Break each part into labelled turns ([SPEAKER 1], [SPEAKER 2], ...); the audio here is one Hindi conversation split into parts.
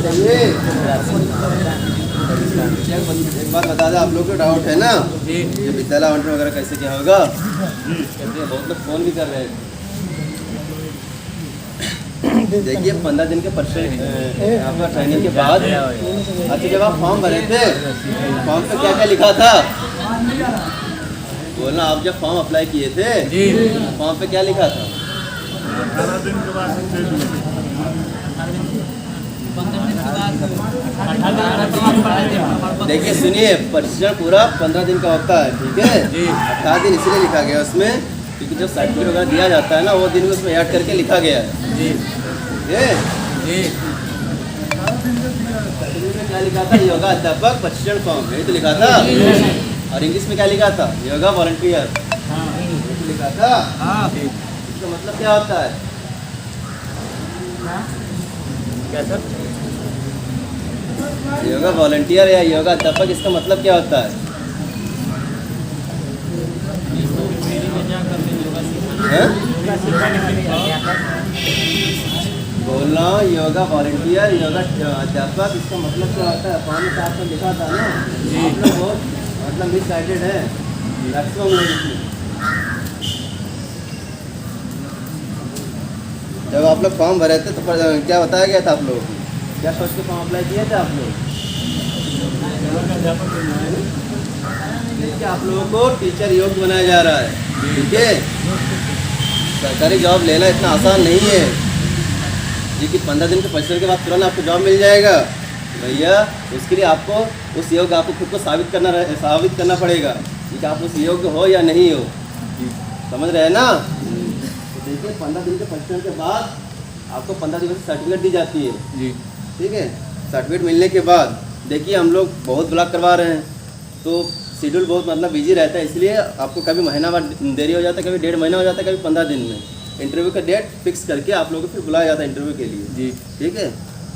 [SPEAKER 1] चाहिए। एक बात बता दें, आप लोग को डाउट है ना ये विद्यालय आवंटन वगैरह कैसे क्या होगा? बहुत लोग फोन भी कर रहे हैं। देखिए 15 दिन के आपका ट्रेनिंग के बाद, अच्छा जब आप फॉर्म भरे थे, फॉर्म पे क्या क्या लिखा था बोलना? आप जब फॉर्म अप्लाई किए थे फॉर्म पे क्या लिखा था?
[SPEAKER 2] 18 दिन के बाद
[SPEAKER 1] देखिए सुनिए, प्रशिक्षण पूरा 15 दिन का होता है, ठीक है? 18 दिन इसलिए लिखा गया उसमें क्योंकि जब सर्टिफिकेट वगैरह दिया जाता है ना, वो दिन उसमें ऐड करके लिखा गया है। क्या लिखा था? योगा अध्यापक प्रशिक्षण फॉर्म, यही तो लिखा था। और इंग्लिश में क्या लिखा था? योगा वॉलंटियर लिखा था। इसका मतलब क्या होता है? क्या सर? योगा वॉलंटियर या योगा अध्यापक, इसका मतलब क्या होता है? बोलना योगा वॉलंटियर, योगा अध्यापक, इसका मतलब क्या होता है? फॉर्म में आपको लिखा था ना, आप लोग बहुत मतलब मिस गाइडेड है मैक्सिमम लोग इसमें। जब आप लोग फॉर्म भरे थे तो क्या बताया गया था आप लोगों को? क्या सोच के फॉर्म अप्लाई किए थे आप लोग? देखिए आप लोगों को टीचर योग्य बनाया जा रहा है, ठीक है? सरकारी जॉब लेना इतना आसान नहीं है जी कि 15 दिन के प्रशिक्षण के बाद तुरंत आपको जॉब मिल जाएगा। भैया उसके लिए आपको उस योग्य, आपको खुद को साबित करना पड़ेगा कि आप उस योग्य हो या नहीं हो। समझ रहे हैं ना? तो देखिए 15 दिन के प्रशिक्षण के बाद आपको 15 दिन की सर्टिफिकेट दी जाती है जी, ठीक है? सर्टिफिकेट मिलने के बाद देखिए हम लोग बहुत ब्लॉक करवा रहे हैं, तो शेड्यूल बहुत मतलब बिजी रहता है, इसलिए आपको कभी महीना बाद देरी हो जाता है, कभी 1.5 महीना हो जाता है, कभी 15 दिन में। इंटरव्यू का डेट फिक्स करके आप लोगों को फिर बुलाया जाता है इंटरव्यू के लिए जी, ठीक है?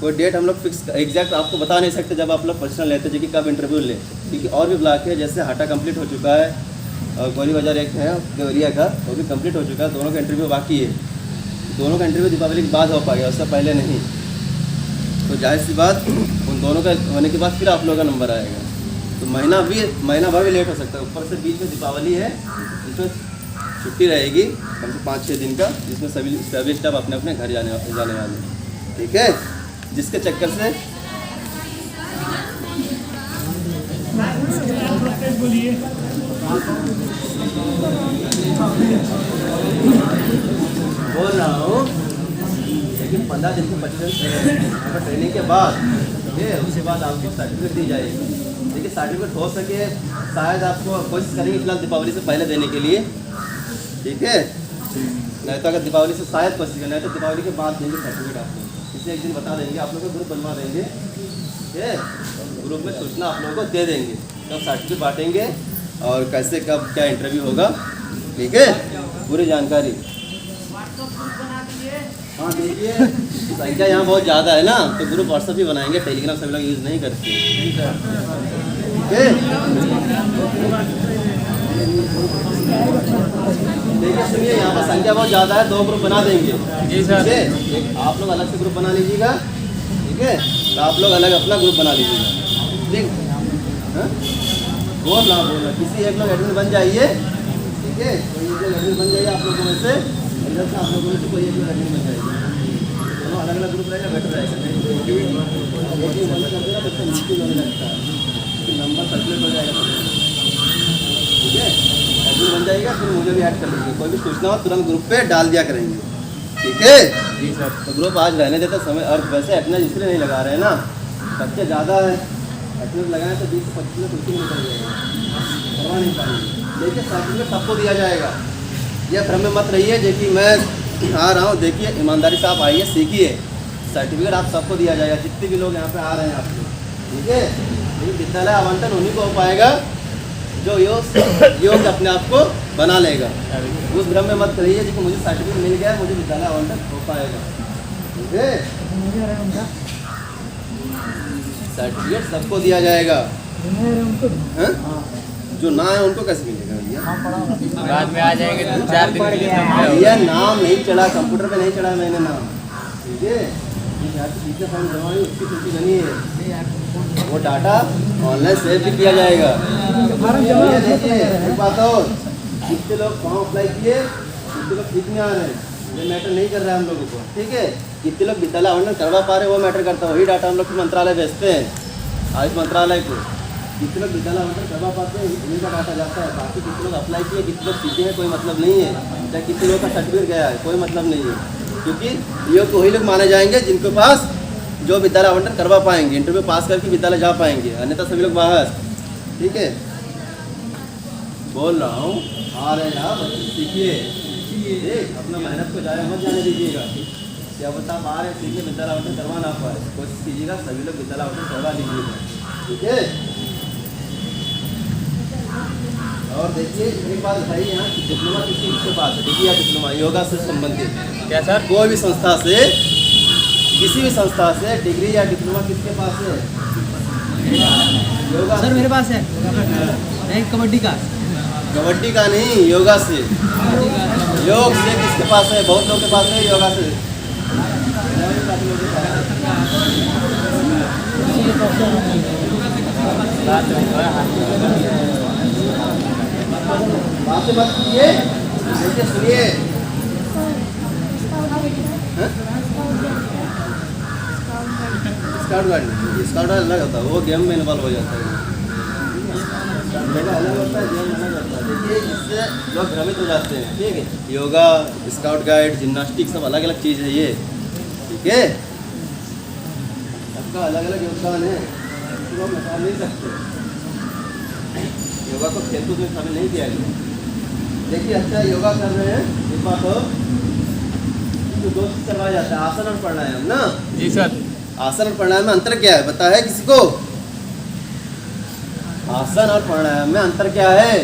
[SPEAKER 1] कोई डेट हम लोग फिक्स एग्जैक्ट आपको बता नहीं सकते जब आप लोग प्रशिक्षण लेते हैं कि कब इंटरव्यू लें, क्योंकि और भी ब्लॉक है, जैसे हाटा कंप्लीट हो चुका है और गोली बाजार एक है देवरिया का, वो भी कंप्लीट हो चुका है। दोनों का इंटरव्यू बाकी है, दोनों का इंटरव्यू दीपावली के बाद हो पाएगा, उससे पहले नहीं। तो जाहिर सी बात उन दोनों का होने के बाद फिर आप लोगों का नंबर आएगा, तो महीना भर भी लेट हो सकता है। ऊपर से बीच में दीपावली है, जिसमें छुट्टी रहेगी कम से 5-6 दिन का, जिसमें सभी स्टाफ अपने अपने घर जाने वाले हैं, ठीक है? जिसके चक्कर से बोल रहा हूँ, लेकिन 15 दिन के प्रशिक्षण ट्रेनिंग के बाद उसके बाद आपको सर्टिफिकेट दी जाएगी। देखिए सर्टिफिकेट हो सके शायद आपको कोशिश करेंगे फिलहाल दीपावली से पहले देने के लिए, ठीक है? नहीं तो अगर दीपावली से शायद कोशिश करें, नहीं तो दीपावली के बाद देंगे सर्टिफिकेट आपको। इसलिए एक दिन बता देंगे, आप लोग को ग्रुप बनवा देंगे, ठीक है? ग्रुप में सूचना आप लोगों को दे देंगे कब सर्टिफिकेट बांटेंगे और कैसे कब क्या इंटरव्यू होगा, ठीक है? पूरी जानकारी। हाँ देखिए संख्या यहाँ बहुत ज़्यादा है ना, तो ग्रुप व्हाट्सएप भी बनाएंगे, टेलीग्राम सभी लोग यूज़ नहीं करते, ठीक है? देखिए सुनिए, यहाँ पर संख्या बहुत ज़्यादा है, 2 ग्रुप बना देंगे जी सर, ठीक है? एक आप लोग अलग से ग्रुप बना लीजिएगा, ठीक है? तो आप लोग अलग अपना ग्रुप बना लीजिएगा, ठीक? बोलना किसी एक लोग एडमिन बन जाइए, ठीक है? कोई एक लोग एडमिन बन जाइए आप लोगों में से, इधर से आप लोगों में से कोई एक लोग एडमिन बन जाइए। दोनों अलग अलग ग्रुप रहेगा, बेटर रहेगा, नहीं बच्चा मुश्किल होने लगता है, नंबर सर्कुलेट हो जाएगा, ठीक है? एडमिन बन जाएगा, फिर मुझे भी ऐड कर लीजिए, कोई भी सूचना हो तुरंत ग्रुप पे डाल दिया करेंगे, ठीक है जी सर? तो ग्रुप आज रहने देते समय, और वैसे अटेंडेंस इसलिए नहीं लगा रहे हैं ना, बच्चे ज़्यादा है, अटेंडेंस लगाएं तो 20 से 25 में कुछ निकल जाएगा, करवा नहीं पाएंगे। देखिए सर्टिफिकेट सबको दिया जाएगा, यह भ्रम में मत रहिए जो कि मैं आ रहा हूँ। देखिए ईमानदारी से आप आइए, सीखिए, सर्टिफिकेट आप सबको दिया जाएगा, जितने भी लोग यहाँ पे आ रहे हैं आपको, ठीक है? लेकिन विद्यालय आवंटन उन्हीं को हो पाएगा जो योग अपने आप को बना लेगा। उस भ्रम में मत करिए कि मुझे सर्टिफिकेट मिल गया, मुझे विद्यालय आवंटन हो पाएगा, ठीक है? सर्टिफिकेट सबको दिया जाएगा, जो ना है उनको कैसे मिलेगा भैया?
[SPEAKER 3] बाद में आ जाएंगे 2-4 दिन के लिए।
[SPEAKER 1] भैया नाम नहीं चढ़ा, कंप्यूटर पे नहीं चढ़ा मैंने नाम, ठीक है? ये यहाँ की टीचर फॉर्म जमा हुई उसकी सूची बनी है, वो डाटा ऑनलाइन सेव भी किया जाएगा। ये देखिए एक बात और, कितने लोग फॉर्म अप्लाई किए, कितने लोग ठीक नहीं आ रहे हैं, ये मैटर नहीं कर रहा है हम लोगों को, ठीक है। कितने लोग विद्यालय आवंटन करवा पा रहे हैं वो मैटर करता है, वही डाटा हम लोग मंत्रालय भेजते हैं, आयुष मंत्रालय को। कितने लोग विद्यालय आवंटन करवा पाते हैं उन्हीं का डाटा जाता है, बाकी कितने लोग अप्लाई किए, कितने लोग सीखे हैं कोई मतलब नहीं है, चाहे कितने लोगों का सर्टिफिकेट गया है कोई मतलब नहीं है, क्योंकि योग वही लोग माने जाएंगे जिनके पास जो विद्यालय आवंटन करवा पाएंगे, इंटरव्यू पास करके विद्यालय जा पाएंगे, अन्यथा सभी लोग बाहर, ठीक है। बोल रहा हूँ आ रहे हैं आप सीखिए, ठीक, अपना मेहनत को जाया मत जाने दीजिएगा। क्या बता आप आ रहे हैं सीखिए, विद्यालय आवंटन करवा ना पाए, कोशिश कीजिएगा सभी लोग विद्यालय आवंटन करवा लीजिएगा, ठीक है। और देखिए एक बात बताइए यहाँ कि डिप्लोमा किसके पास है, डिग्री या डिप्लोमा योगा से संबंधित,
[SPEAKER 3] क्या सर?
[SPEAKER 1] कोई भी संस्था से, किसी भी संस्था से डिग्री या डिप्लोमा किसके पास है? योगा
[SPEAKER 3] सर मेरे पास है, नहीं कबड्डी का।
[SPEAKER 1] कबड्डी का नहीं, योगा से, योग से किसके पास है? बहुत लोगों के पास है योगा से। बात से बात कीजिए, देखिए सुनिए, स्काउट गार्ड अलग होता है, वो गेम में इन्वॉल्व हो जाता है, अलग होता है, गेम अलग होता है। देखिए इससे लोग भ्रमित हो जाते हैं, ठीक है। योगा, स्काउट गाइड, जिम्नास्टिक सब अलग अलग चीज़ है ये, ठीक है। सबका अलग अलग योगदान है, इसको हम बता नहीं सकते। योगा को खेलकूद में शामिल नहीं किया गया। देखिए अच्छा योगा कर रहे हैं, एक बात हो तो दोस्त करवाया जाता है, आसन और प्राणायाम ना।
[SPEAKER 3] जी सर।
[SPEAKER 1] आसन और प्राणायाम में अंतर क्या है पता है किसी को? आसन और प्राणायाम में अंतर क्या है?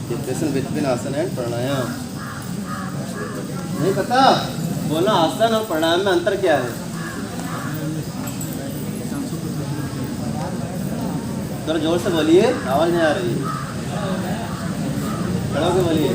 [SPEAKER 1] डिफरेंस बिटवीन आसन एंड प्राणायाम नहीं पता? बोला आसन और प्राणायाम में अंतर क्या है? थोड़ा जोर से बोलिए, आवाज नहीं आ रही है, खड़ा होकर बोलिए।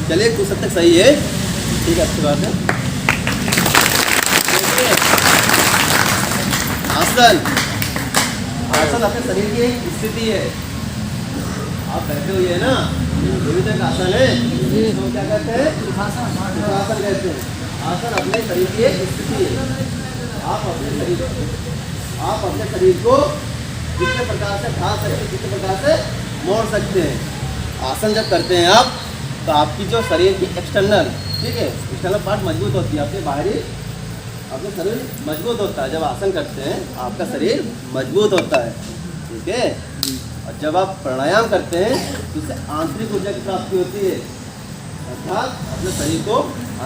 [SPEAKER 1] चलिए कुछ हद तक सही है, ठीक है, अच्छी बात है। देखिए आसन, आसन अपने शरीर की एक स्थिति है, आप बैठे हुए हैं ना, ये भी तो एक आसन है, तो क्या कहते हैं? सुखासन कहते हैं। आसन अपने शरीर की एक स्थिति है, आप अपने शरीर को कितने प्रकार से ढाल सकते हैं, कितने प्रकार से मोड़ सकते हैं। आसन जब करते हैं आप तो आपकी जो शरीर की एक्सटर्नल, ठीक है, एक्सटर्नल पार्ट मजबूत होती है, आपके बाहरी आपका शरीर मजबूत होता है। जब आसन करते हैं आपका शरीर मजबूत होता है, ठीक है। और जब आप प्राणायाम करते हैं तो उससे आंतरिक ऊर्जा की प्राप्ति होती है, अर्थात अपने शरीर को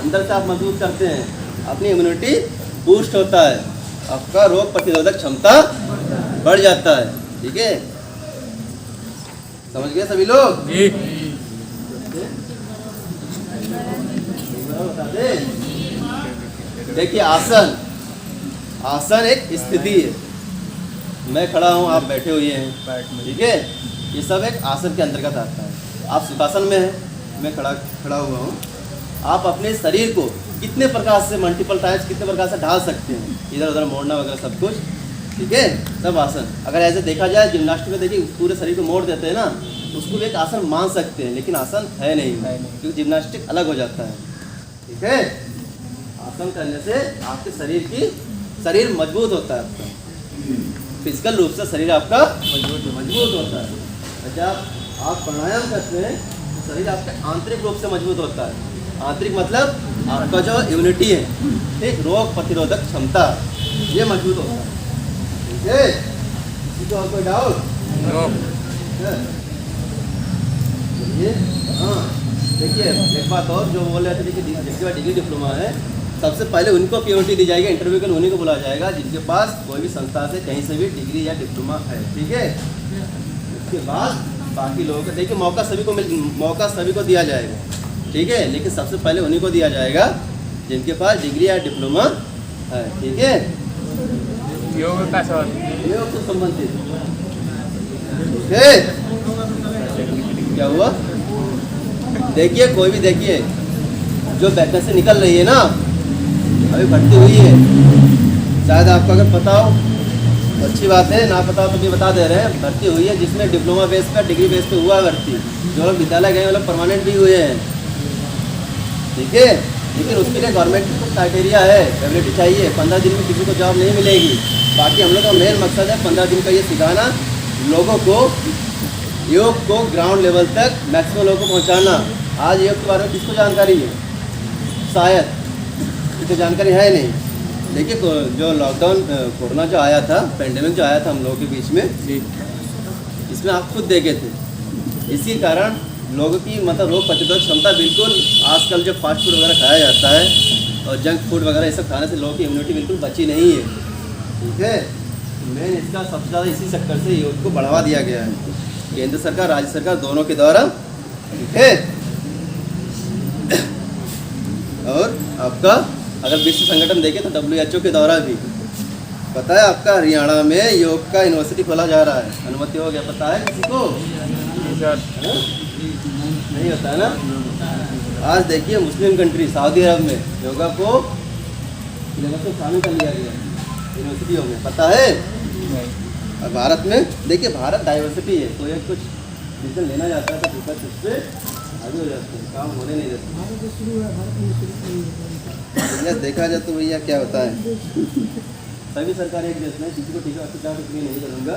[SPEAKER 1] अंदर से आप मजबूत करते हैं, अपनी इम्यूनिटी बूस्ट होता है, आपका रोग प्रतिरोधक क्षमता बढ़ जाता है, ठीक है। समझ गए सभी लोग? बता दें, देखिए आसन, आसन एक स्थिति है, मैं खड़ा हूँ आप बैठे हुए हैं, ठीक है, ये सब एक आसन के अंतर्गत आता है। आप सुखासन में हैं, मैं खड़ा हुआ हूँ, आप अपने शरीर को कितने प्रकार से मल्टीपल टाइम्स कितने प्रकार से ढाल सकते हैं, इधर उधर मोड़ना वगैरह सब कुछ, ठीक है, सब आसन। अगर ऐसे देखा जाए जिम्नास्टिक में देखिए पूरे शरीर को मोड़ देते हैं ना, उसको भी एक आसन मान सकते हैं, लेकिन आसन है नहीं, क्योंकि जिम्नास्टिक अलग हो जाता है, ठीक है। आसन करने से आपके शरीर मजबूत होता है, आपका फिजिकल रूप से शरीर आपका मजबूत होता है। जब आप प्राणायाम करते हैं तो शरीर आपका आंतरिक रूप से मजबूत होता है। आंतरिक मतलब आपका जो इम्यूनिटी है, ठीक, रोग प्रतिरोधक क्षमता, ये मजबूत होता है, ठीक है। किसी को और कोई डाउट? चलिए हाँ, देखिए एक बात और जो बोल रहे थे, देखिए जिसके बाद डिग्री डिप्लोमा है सबसे पहले उनको प्योरिटी दी जाएगी, इंटरव्यू के लिए उन्हीं को बुलाया जाएगा जिनके पास कोई भी संस्था से कहीं से भी डिग्री या डिप्लोमा है, ठीक है। उसके बाद बाकी लोगों को देखिए मौका सभी को दिया जाएगा, ठीक है, लेकिन सबसे पहले उन्हीं को दिया जाएगा जिनके पास डिग्री या डिप्लोमा है, ठीक है।
[SPEAKER 2] योग का सवाल
[SPEAKER 1] योग से संबंधित, ठीक है। क्या हुआ? देखिए, कोई भी देखिए, जो वैकेंसी निकल रही है ना, अभी भर्ती हुई है, शायद आपको अगर पता हो तो अच्छी बात है, ना पता हो तो भी बता दे रहे हैं, भर्ती हुई है जिसमें डिप्लोमा बेस पर, डिग्री बेस पे हुआ है भर्ती। जो लोग विद्यालय गए वो लोग परमानेंट भी हुए हैं, ठीक है। लेकिन उसके लिए गवर्नमेंट की कुछ क्राइटेरिया है, एबिलिटी चाहिए। 15 दिन में किसी को जॉब नहीं मिलेगी। बाकी हम लोग का मेन मकसद है 15 दिन का ये सिखाना, लोगों को योग को ग्राउंड लेवल तक मैक्सिमम लोगों को पहुंचाना। आज योग के बारे में किसको जानकारी है? शायद किसी जानकारी है नहीं। देखिए, जो लॉकडाउन कोरोना जो आया था, पेंडेमिक जो आया था हम लोगों के बीच में, इसमें आप खुद देखे थे। इसी कारण लोगों की मतलब रोग प्रतिरोधक क्षमता बिल्कुल, आजकल जो फास्ट फूड वगैरह खाया जाता है और जंक फूड वगैरह ये सब खाने से लोगों की इम्यूनिटी बिल्कुल बची नहीं है, ठीक है। मेन इसका सबसे ज़्यादा इसी सेक्टर से योग को बढ़ावा दिया गया है, केंद्र सरकार राज्य सरकार दोनों के द्वारा, ठीक है। और आपका अगर विश्व संगठन देखें तो WHO के द्वारा भी पता है, आपका हरियाणा में योग का यूनिवर्सिटी खोला जा रहा है, अनुमति हो गया, पता है किसी को? नहीं होता है ना। आज देखिए, मुस्लिम कंट्री सऊदी अरब में योगा को सिलेबस में शामिल कर लिया गया यूनिवर्सिटियों में, पता है। और भारत में देखिए, भारत डाइवर्सिटी है, तो ये कुछ डिसीजन लेना जाता है तो दूसरा उससे आगे हो जाते हैं, काम होने नहीं देते। भैया देखा जाए तो भैया क्या होता है, सभी सरकार एक जैसे नहीं, किसी को टीका टिप्पणी नहीं करूँगा।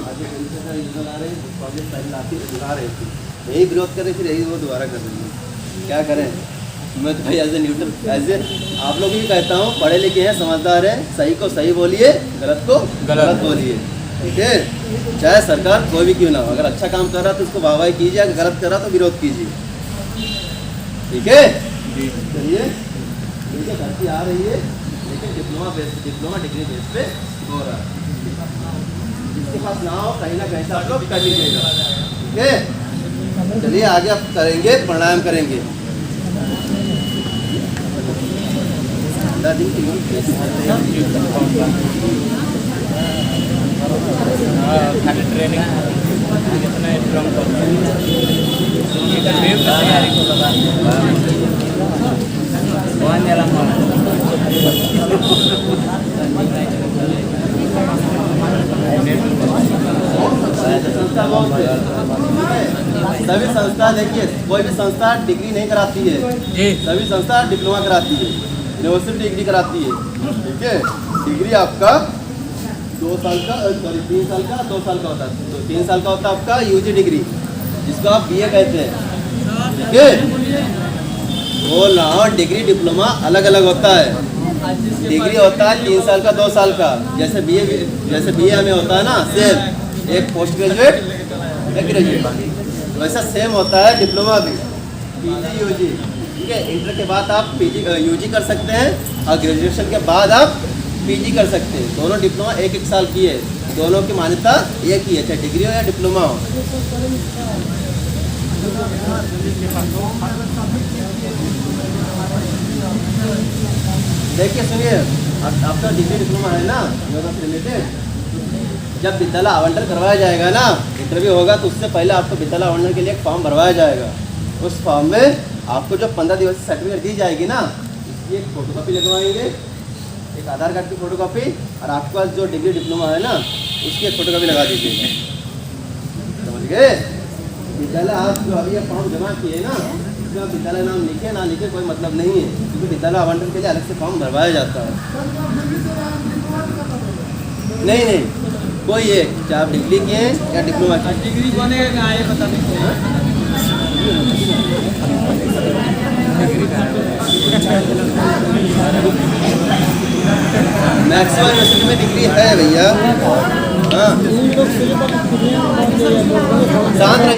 [SPEAKER 1] आज केंद्र सरकार योजना ला रही है, कांग्रेस पहले ला रही थी, यही विरोध कर रही थी, यही वो दोबारा कर रही है। क्या करें? मैं तो भाई as a neutral, as a आप लोग भी कहता हूँ, पढ़े लिखे हैं, समझदार हैं, सही को सही बोलिए, गलत को गलत बोलिए, ठीक है। चाहे सरकार कोई भी क्यों ना हो, अगर अच्छा काम कर रहा तो उसको वाहवाही कीजिए, अगर गलत कर रहा तो विरोध कीजिए, ठीक है। चलिए, देखिए भर्ती आ रही है, लेकिन डिप्लोमा डिग्री बेस पे हो रहा है। जिसके पास ना हो, कहीं ना कहीं से आप लोग कर लीजिएगा, ठीक है। चलिए आगे आप करेंगे, प्राणायाम करेंगे। 15 दिन की
[SPEAKER 2] खाली ट्रेनिंग कितना स्ट्रॉन्ग
[SPEAKER 1] सभी संस्था, देखिए कोई भी संस्था डिग्री नहीं कराती है, सभी संस्था डिप्लोमा कराती है, यूनिवर्सिटी डिग्री कराती है, ठीक है। डिग्री आपका 2 साल का, सॉरी 3 साल का, 2 साल का होता है, तो 3 साल का होता है आपका यूजी डिग्री, जिसको आप BA कहते हैं, ठीक है। वो ना डिग्री डिप्लोमा अलग अलग होता है। डिग्री होता है 3 साल का, 2 साल का, जैसे BA में होता है ना, सेम एक पोस्ट ग्रेजुएट एक ग्रेजुएट, वैसा सेम होता है डिप्लोमा भी, PG UG, ठीक है। इंटर के बाद आप UG कर सकते हैं और ग्रेजुएशन के बाद आप PG कर सकते हैं। दोनों डिप्लोमा 1-1 साल की है, दोनों की मान्यता एक ही है, चाहे डिग्री हो या डिप्लोमा हो। देखिए सुनिए, आपका डिग्री डिप्लोमा है ना योगा से रिलेटेड, जब विद्यालय आवंटन करवाया जाएगा ना, इंटरव्यू होगा तो उससे पहले आपको विद्यालय आवंटन के लिए एक फॉर्म भरवाया जाएगा। उस फॉर्म में आपको जो 15 दिवसीय सर्टिफिकेट दी जाएगी ना, उसकी एक फोटोकॉपी लगवाएंगे, एक आधार कार्ड की फोटोकॉपी, और आपके पास जो डिग्री डिप्लोमा है ना उसकी एक फोटोकॉपी लगा दीजिएगा, समझ गए। विद्यालय आप जो अभी फॉर्म जमा किए ना, उसमें आप विद्यालय नाम लिखे ना लिखे कोई मतलब नहीं है, क्योंकि विद्यालय आवंटन के लिए अलग से फॉर्म भरवाया जाता है। नहीं, कोई एक, चाहे आप डिग्री किए या डिप्लोमा किए।
[SPEAKER 3] डिग्री कोने का है पता नहीं।
[SPEAKER 1] मैक्सिमम यूनिवर्सिटी में डिग्री है भैया, हाँ। शांत